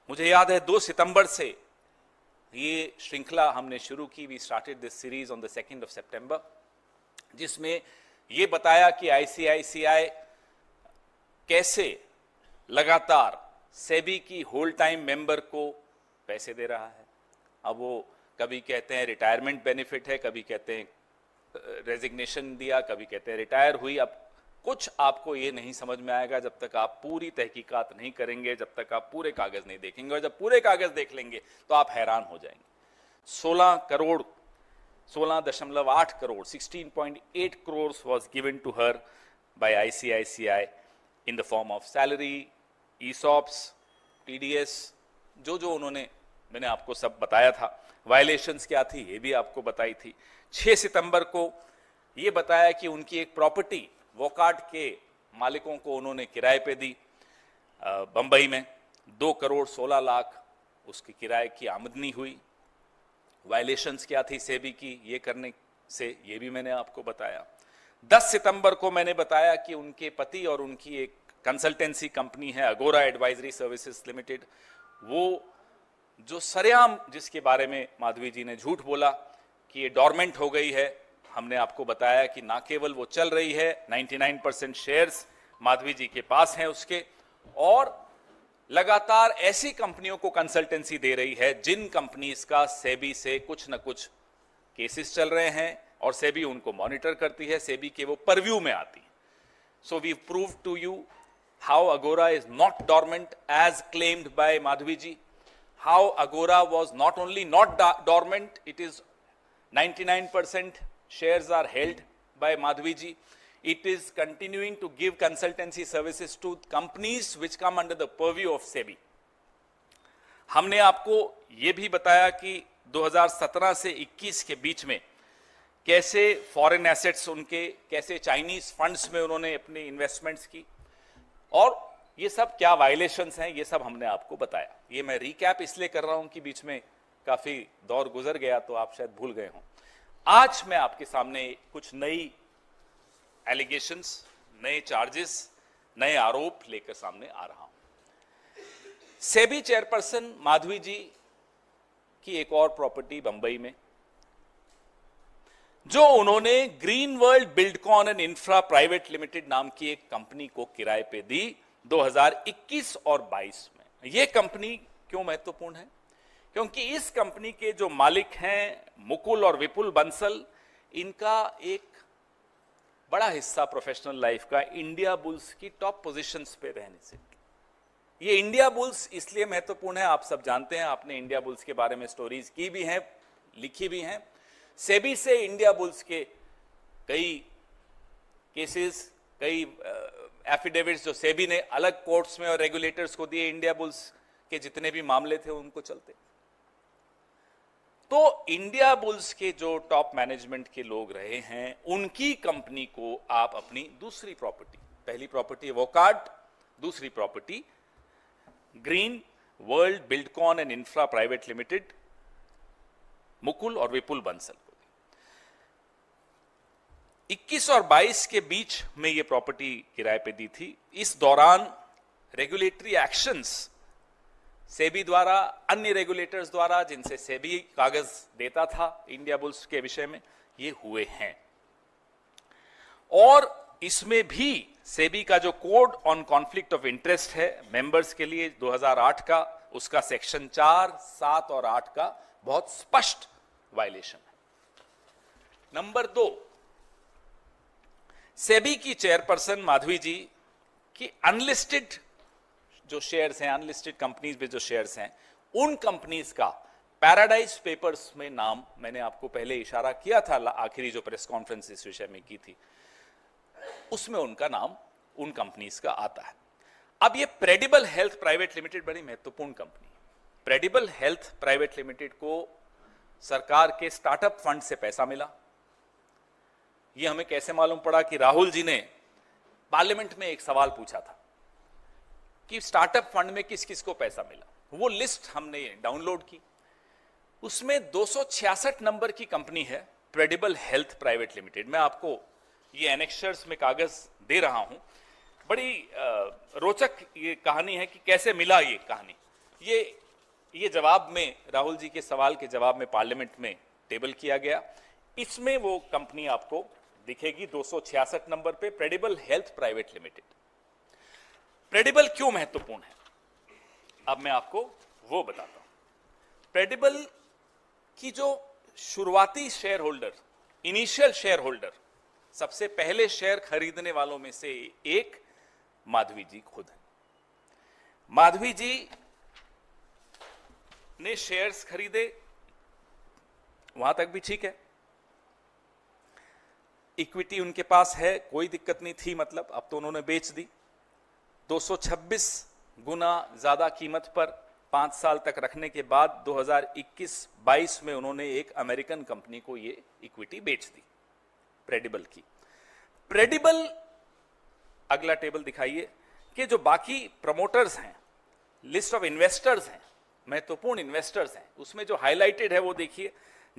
मुझे याद है 2 सितंबर से ये श्रृंखला हमने शुरू की। We started this series on the 2nd of September, जिसमें ये बताया कि आईसीआईसीआई कैसे लगातार सेबी की होल टाइम मेंबर को पैसे दे रहा है। अब वो कभी कहते हैं रिटायरमेंट बेनिफिट है, कभी कहते हैं रेजिग्नेशन दिया, कभी कहते हैं रिटायर हुई। अब कुछ आपको ये नहीं समझ में आएगा जब तक आप पूरी तहकीकात नहीं करेंगे, जब तक आप पूरे कागज नहीं देखेंगे, और जब पूरे कागज देख लेंगे तो आप हैरान हो जाएंगे। 16.8 crore 16.8 crores was given to her by ICICI in the form of salary, ESOPs, TDS, जो उन्होंने, मैंने आपको सब बताया था। वायलेशंस क्या थी ये भी आपको बताई थी। 6 सितंबर को ये बताया कि उनकी एक प्रॉपर्टी वोकार्ड के मालिकों को उन्होंने किराए पे दी बंबई में। 2 करोड़ 16 लाख उसकी किराए की आमदनी हुई। वायलेशंस क्या थी सेबी की ये करने से, ये भी मैंने आपको बताया। 10 सितंबर को मैंने बताया कि उनके पति और उनकी एक कंसल्टेंसी कंपनी है अगोरा एडवाइजरी सर्विसेज लिमिटेड, वो जो सरेआम जिसके बारे में माधवी जी ने झूठ बोला कि ये डॉर्मेंट हो गई है, हमने आपको बताया कि ना केवल वो चल रही है, 99% शेयर्स माधवी जी के पास हैं उसके, और लगातार ऐसी कंपनियों को कंसल्टेंसी दे रही है जिन कंपनीज का सेबी से कुछ न कुछ केसेस चल रहे हैं और सेबी उनको मॉनिटर करती है, सेबी के वो परव्यू में आती है। So we prove to you how Agora is not dormant as claimed by Madhavi ji, how Agora was not only not dormant, it is 99% shares are held by Madhvi ji. It is continuing to give consultancy services to companies which come under the purview of SEBI. हमने आपको ये भी बताया कि 2017 से 21 के बीच में कैसे फॉरेन एसेट्स उनके, कैसे चाइनीज फंड्स में उन्होंने अपनी इन्वेस्टमेंट्स की, और ये सब क्या वायलेशंस हैं, ये सब हमने आपको बताया। ये मैं रिकैप इसलिए कर रहा हूं कि बीच में काफी दौर गुजर गया तो आप शायद भूल गए हों। आज मैं आपके सामने कुछ नई एलिगेशंस, नए चार्जेस, नए आरोप लेकर सामने आ रहा हूं। सेबी चेयरपर्सन माधवी जी की एक और प्रॉपर्टी बंबई में, जो उन्होंने green world Buildcon and infra private limited नाम की एक कंपनी को किराए पे दी 2021 और 22 में। यह कंपनी क्यों महत्वपूर्ण है? क्योंकि इस कंपनी के जो मालिक हैं मुकुल और विपुल बंसल, इनका एक बड़ा हिस्सा प्रोफेशनल लाइफ का इंडिया बुल्स की टॉप पोजीशंस पे रहने से। ये इंडिया बुल्स इसलिए महत्वपूर्ण है, आप सब जानते हैं, आपने इंडिया बुल्स के बारे में स्टोरीज की भी हैं, लिखी भी हैं। सेबी से इंडिया बुल्स के कई केसेस, कई एफिडेविट्स जो सेबी ने अलग कोर्ट्स में और रेगुलेटर्स को दिए, इंडिया बुल्स के जितने भी मामले थे उनको चलते। तो इंडिया बुल्स के जो टॉप मैनेजमेंट के लोग रहे हैं, उनकी कंपनी को आप अपनी दूसरी प्रॉपर्टी, पहली प्रॉपर्टी वोकार्ड, दूसरी property green world Buildcon and infra private limited, Mukul और विपुल बंसल को दी। 21 और 22 के बीच में ये प्रॉपर्टी किराए पे दी थी। इस दौरान रेगुलेटरी एक्शंस सेबी द्वारा, अन्य रेगुलेटर्स द्वारा, जिनसे सेबी कागज देता था इंडिया बुल्स के विषय में, ये हुए हैं। और इसमें भी सेबी का जो code on conflict of interest है मेंबर्स के लिए 2008 का, उसका सेक्शन 4, 7 और 8 का बहुत स्पष्ट वायलेशन है। नंबर 2, सेबी की चेयरपर्सन माधवी जी की अनलिस्टेड जो शेयर्स हैं, अनलिस्टेड कंपनीज में जो शेयर्स हैं, उन कंपनीज का पैराडाइज पेपर्स में नाम, मैंने आपको पहले इशारा किया था आखिरी जो प्रेस कॉन्फ्रेंस इस विषय में की थी, उसमें उनका नाम उन कंपनीज का आता है। अब ये प्रेडिबल हेल्थ प्राइवेट लिमिटेड बड़ी महत्वपूर्ण कंपनी है। प्रेडिबल हेल्थ प्राइवेट लिमिटेड को सरकार के स्टार्टअप फंड से पैसा मिला। ये हमें कैसे मालूम पड़ा? कि राहुल जी ने पार्लियामेंट में एक सवाल पूछा था कि स्टार्टअप फंड में किस किस को पैसा मिला। वो लिस्ट हमने डाउनलोड की, उसमें 266 नंबर की कंपनी है प्रेडिबल हेल्थ प्राइवेट लिमिटेड। मैं आपको ये एनेक्शर्स में कागज दे रहा हूं। बड़ी रोचक ये कहानी है कि कैसे मिला ये कहानी। ये जवाब में, राहुल जी के सवाल के जवाब में पार्लियामेंट में टेबल किया गया। इसमें वो कंपनी आपको दिखेगी 266 नंबर पे, प्रेडिबल हेल्थ प्राइवेट लिमिटेड। प्रेडिबल क्यों महत्वपूर्ण है, अब मैं आपको वो बताता हूं। प्रेडिबल की जो शुरुआती share holder, initial share holder, सबसे पहले शेयर खरीदने वालों में से एक माधवी जी खुद है। माधवी जी ने शेयर्स खरीदे, वहां तक भी ठीक है, इक्विटी उनके पास है, कोई दिक्कत नहीं थी, मतलब अब तो उन्होंने बेच दी। 226 गुना ज्यादा कीमत पर 5 साल तक रखने के बाद 2021-22 में उन्होंने एक अमेरिकन कंपनी को ये इक्विटी बेच दी, प्रेडिबल की। प्रेडिबल, अगला टेबल दिखाइए, कि जो बाकी प्रमोटर्स हैं, लिस्ट ऑफ इन्वेस्टर्स हैं, महत्वपूर्ण इन्वेस्टर्स हैं, उसमें जो हाईलाइटेड है वो देखिए,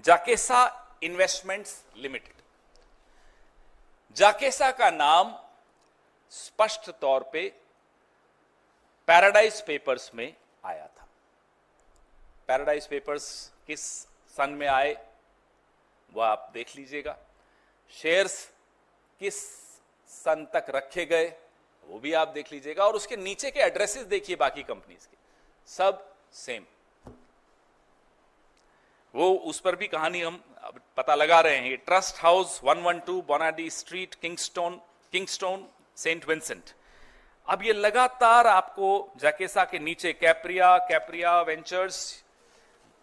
जाकेसा इन्वेस्टमेंट्स लिमिटेड। जाकेसा का नाम स्पष्ट तौर पे पैराडाइज पेपर्स में आया था। पैराडाइज पेपर्स किस सन में आए वो आप देख लीजिएगा, शेयर्स किस सन तक रखे गए वो भी आप देख लीजिएगा, और उसके नीचे के एड्रेसेस देखिए बाकी कंपनीज के, सब सेम। वो उस पर भी कहानी हम पता लगा रहे हैं। Trust house 112 Bonadie street, Kingstown, Saint Vincent. अब ये लगातार आपको जाकेसा के नीचे कैप्रिया वेंचर्स,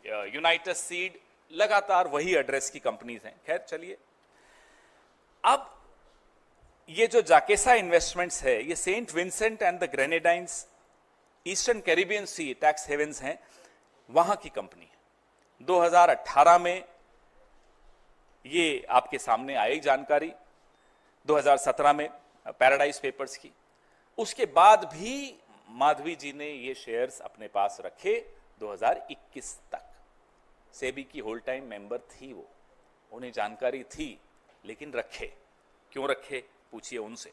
यूनाइटेड सीड, लगातार वही एड्रेस की कंपनीज हैं। खैर चलिए, अब ये जो जाकेसा इन्वेस्टमेंट्स है, ये Saint Vincent and the Grenadines, eastern Caribbean Sea tax havens हैं, वहां की कंपनी है। 2018 में ये आपके सामने आई जानकारी, 2017 में पैराडाइज पेपर्स की। उसके बाद भी माधवी जी ने ये शेयर्स अपने पास रखे 2021 तक। सेबी की होल टाइम मेंबर थी वो, उन्हें जानकारी थी, लेकिन रखे। क्यों रखे, पूछिए उनसे।